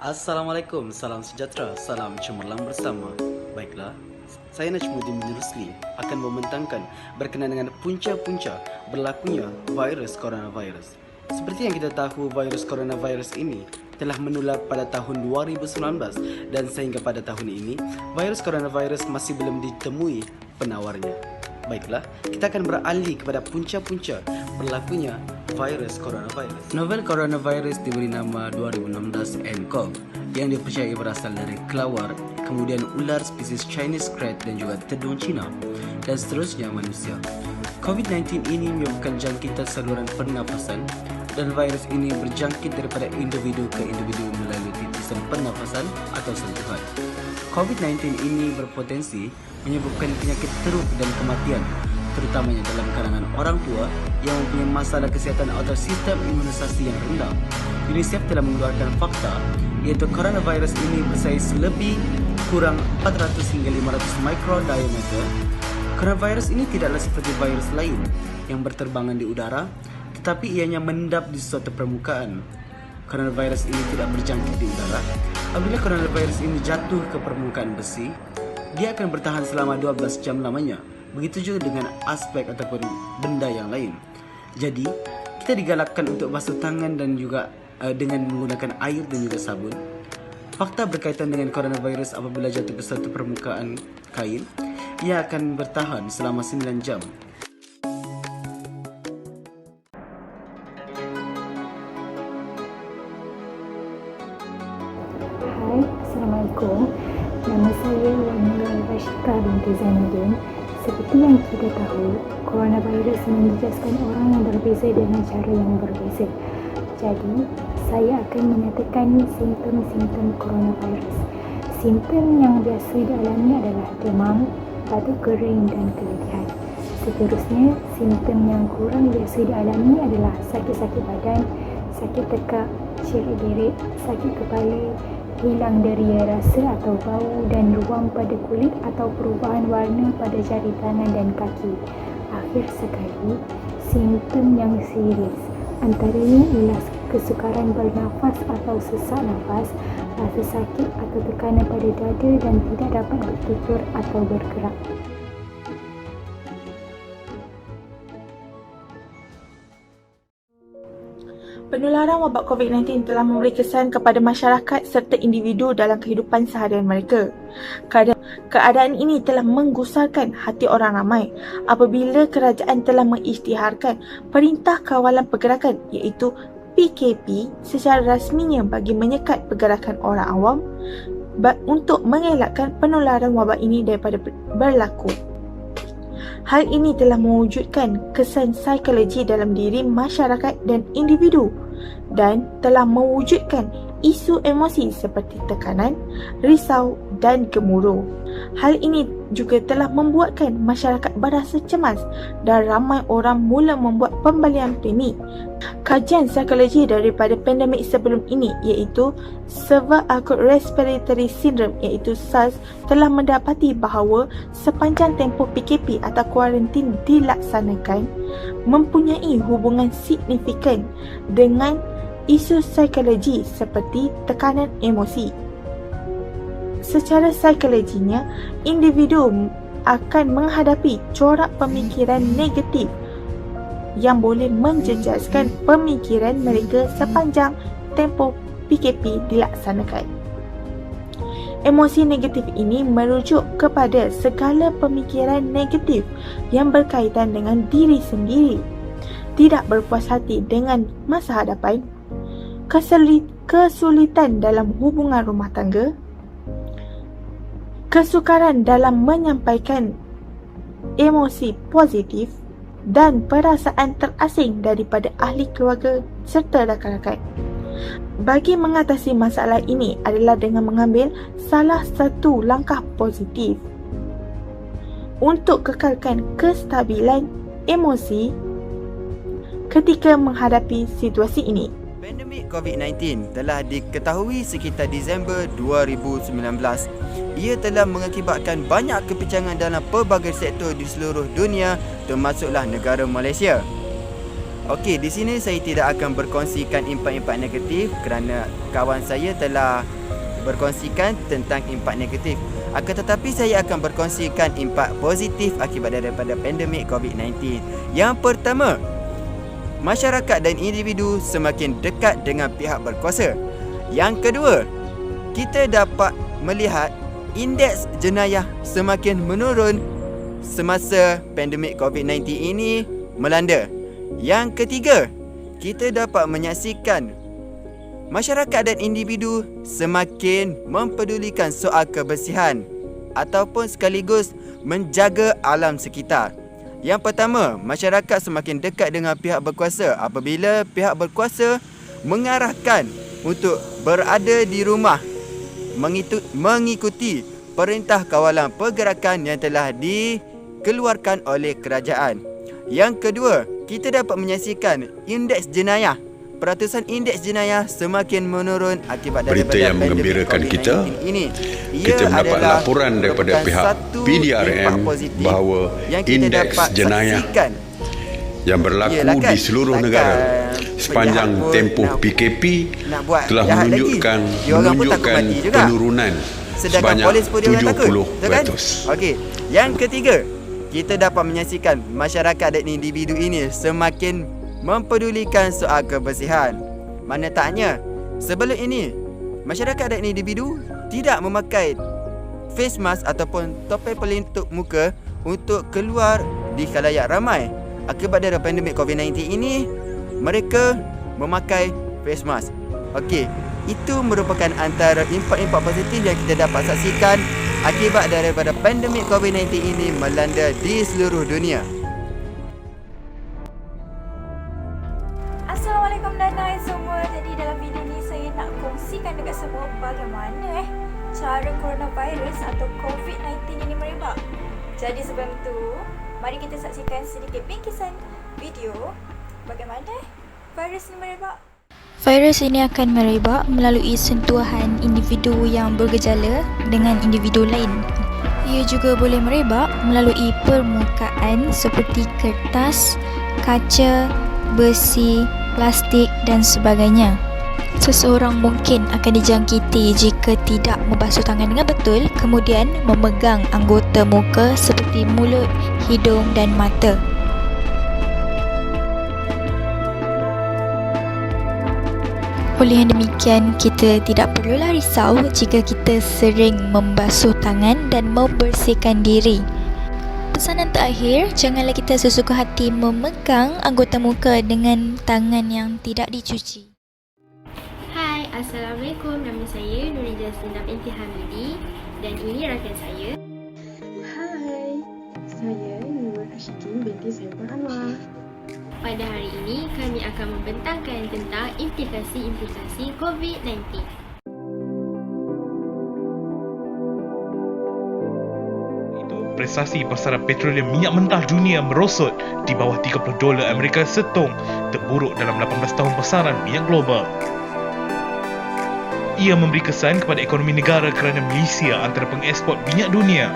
Assalamualaikum, salam sejahtera, salam cemerlang bersama. Baiklah, saya Najmuddin bin Rusli akan membentangkan berkenaan dengan punca-punca berlakunya virus coronavirus. Seperti yang kita tahu, virus coronavirus ini telah menular pada tahun 2019 dan sehingga pada tahun ini, virus coronavirus masih belum ditemui penawarnya. Baiklah, kita akan beralih kepada punca-punca berlakunya virus coronavirus. Novel coronavirus diberi nama 2016 nCoV yang dipercayai berasal dari kelawar, kemudian ular spesies Chinese crate dan juga tedung Cina, dan seterusnya manusia. COVID-19 ini menyebabkan jangkitan saluran pernafasan dan virus ini berjangkit daripada individu ke individu melalui titisan pernafasan atau sentuhan. COVID-19 ini berpotensi menyebabkan penyakit teruk dan kematian, terutamanya dalam kalangan orang tua yang mempunyai masalah kesihatan atau sistem imunisasi yang rendah. UNICEF telah mengeluarkan fakta iaitu coronavirus ini bersaiz lebih kurang 400 hingga 500 mikrodiameter. Coronavirus ini tidaklah seperti virus lain yang berterbangan di udara, tetapi ianya mengendap di suatu permukaan. Coronavirus ini tidak berjangkit di udara. Apabila coronavirus ini jatuh ke permukaan besi, dia akan bertahan selama 12 jam lamanya. Begitu juga dengan aspek ataupun benda yang lain. Jadi, kita digalakkan untuk basuh tangan dan juga dengan menggunakan air dan juga sabun. Fakta berkaitan dengan coronavirus apabila jatuh ke satu permukaan kain, ia akan bertahan selama 9 jam. Hai, Assalamualaikum. Nama saya Wamila Rashika binti Zainuddin. Seperti yang kita tahu, coronavirus menjejaskan orang yang berbeza dengan cara yang berbeza. Jadi, saya akan menyatakan simptom-simptom coronavirus. Simptom yang biasa dialami adalah demam, batuk kering dan keletihan. Seterusnya, simptom yang kurang biasa dialami adalah sakit-sakit badan, sakit tekak, cerit-berit, sakit kepala, hilang deria rasa atau bau dan ruam pada kulit atau perubahan warna pada jari tangan dan kaki. Akhir sekali, simptom yang serius antaranya ialah kesukaran bernafas atau sesak nafas, rasa sakit atau tekanan pada dada dan tidak dapat bertutur atau bergerak. Penularan wabak COVID-19 telah memberi kesan kepada masyarakat serta individu dalam kehidupan seharian mereka. Keadaan ini telah menggusarkan hati orang ramai apabila kerajaan telah mengisytiharkan Perintah Kawalan Pergerakan iaitu PKP secara rasminya bagi menyekat pergerakan orang awam untuk mengelakkan penularan wabak ini daripada berlaku. Hal ini telah mewujudkan kesan psikologi dalam diri masyarakat dan individu dan telah mewujudkan isu emosi seperti tekanan, risau dan gemuruh. Hal ini juga telah membuatkan masyarakat berasa cemas dan ramai orang mula membuat pembelian premi. Kajian psikologi daripada pandemik sebelum ini iaitu Severe Acute Respiratory Syndrome iaitu SARS telah mendapati bahawa sepanjang tempoh PKP atau kuarantin dilaksanakan mempunyai hubungan signifikan dengan isu psikologi seperti tekanan emosi. Secara psikologinya, individu akan menghadapi corak pemikiran negatif yang boleh menjejaskan pemikiran mereka sepanjang tempoh PKP dilaksanakan. Emosi negatif ini merujuk kepada segala pemikiran negatif yang berkaitan dengan diri sendiri, tidak berpuas hati dengan masa hadapan, kesulitan dalam hubungan rumah tangga, kesukaran dalam menyampaikan emosi positif dan perasaan terasing daripada ahli keluarga serta rakan-rakan. Bagi mengatasi masalah ini adalah dengan mengambil salah satu langkah positif untuk kekalkan kestabilan emosi ketika menghadapi situasi ini. Pandemik COVID-19 telah diketahui sekitar Disember 2019. Ia telah mengakibatkan banyak kepincangan dalam pelbagai sektor di seluruh dunia termasuklah negara Malaysia. Okey, di sini saya tidak akan berkongsikan impak-impak negatif kerana kawan saya telah berkongsikan tentang impak negatif. Akan tetapi saya akan berkongsikan impak positif akibat daripada pandemik COVID-19. Yang pertama, masyarakat dan individu semakin dekat dengan pihak berkuasa. Yang kedua, kita dapat melihat indeks jenayah semakin menurun semasa pandemik COVID-19 ini melanda. Yang ketiga, kita dapat menyaksikan masyarakat dan individu semakin mempedulikan soal kebersihan ataupun sekaligus menjaga alam sekitar. Yang pertama, masyarakat semakin dekat dengan pihak berkuasa apabila pihak berkuasa mengarahkan untuk berada di rumah mengikuti perintah kawalan pergerakan yang telah dikeluarkan oleh kerajaan. Yang kedua, kita dapat menyaksikan indeks jenayah. Peratusan indeks jenayah semakin menurun akibat berita yang menggembirakan kita ini. Kita mendapat laporan daripada pihak PDRM bahawa indeks jenayah yang berlaku di seluruh negara sepanjang tempoh PKP telah menunjukkan penurunan sebanyak 70%. Okey, yang ketiga, kita dapat menyaksikan masyarakat dan individu ini semakin mempedulikan soal kebersihan. Mana taknya, sebelum ini masyarakat dan individu tidak memakai face mask ataupun topeng pelitup muka untuk keluar di khalayak ramai. Akibat dari pandemik COVID-19 ini, mereka memakai face mask. Okey, itu merupakan antara impak-impak positif yang kita dapat saksikan akibat daripada pandemik COVID-19 ini melanda di seluruh dunia. Assalamualaikum dan hai semua. Jadi dalam video ni saya nak kongsikan dekat semua bagaimana cara coronavirus atau COVID-19 ini merebak. Jadi sebelum itu, mari kita saksikan sedikit bingkisan video bagaimana virus ini merebak. Virus ini akan merebak melalui sentuhan individu yang bergejala dengan individu lain. Ia juga boleh merebak melalui permukaan seperti kertas, kaca, besi, plastik dan sebagainya. Seseorang mungkin akan dijangkiti jika tidak membasuh tangan dengan betul, kemudian memegang anggota muka seperti mulut, hidung dan mata. Oleh yang demikian, kita tidak perlulah risau jika kita sering membasuh tangan dan membersihkan diri. Pesanan terakhir, janganlah kita sesuka hati memegang anggota muka dengan tangan yang tidak dicuci. Hai, Assalamualaikum. Nama saya Nuri Jasmina binti Hamidi dan ini rakan saya. Hai, saya Nur Ashikin binti Saiful Anwar. Pada hari ini, kami akan membentangkan tentang implikasi-implikasi COVID-19. Prestasi pasaran petroleum minyak mentah dunia merosot di bawah $30 Amerika setong, terburuk dalam 18 tahun pasaran minyak global. Ia memberi kesan kepada ekonomi negara kerana Malaysia antara pengeksport minyak dunia.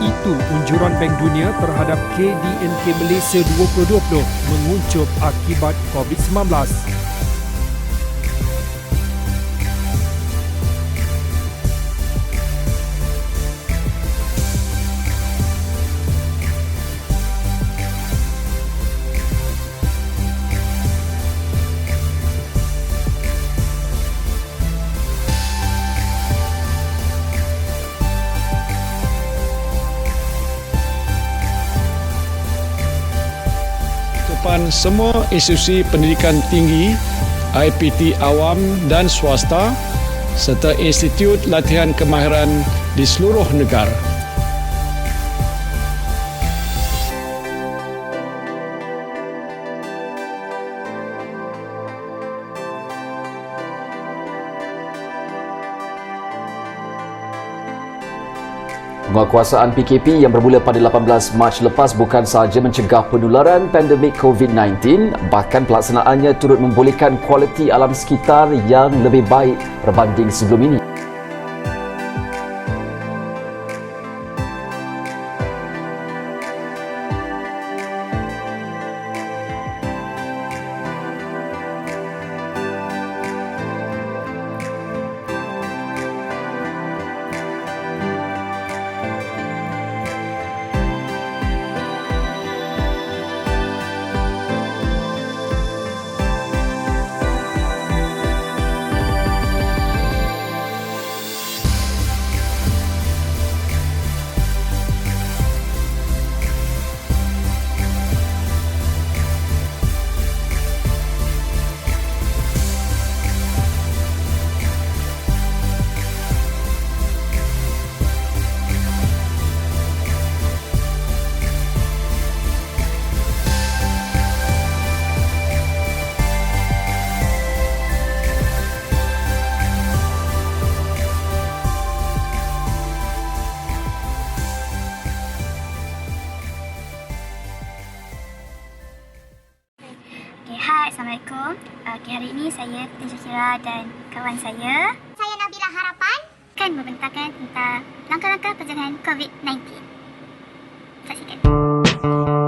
itu unjuran Bank Dunia terhadap KDNK Malaysia 2020 menguncup akibat COVID-19. Semua institusi pendidikan tinggi, IPT awam dan swasta serta institut latihan kemahiran di seluruh negara. Penguatkuasaan PKP yang bermula pada 18 Mac lepas bukan sahaja mencegah penularan pandemik COVID-19, bahkan pelaksanaannya turut membolehkan kualiti alam sekitar yang lebih baik berbanding sebelum ini. Hai, Assalamualaikum. Hari ini saya Titi Syakira dan kawan saya Nabila Harapan akan membentangkan tentang langkah-langkah pencegahan COVID-19. Saksikan.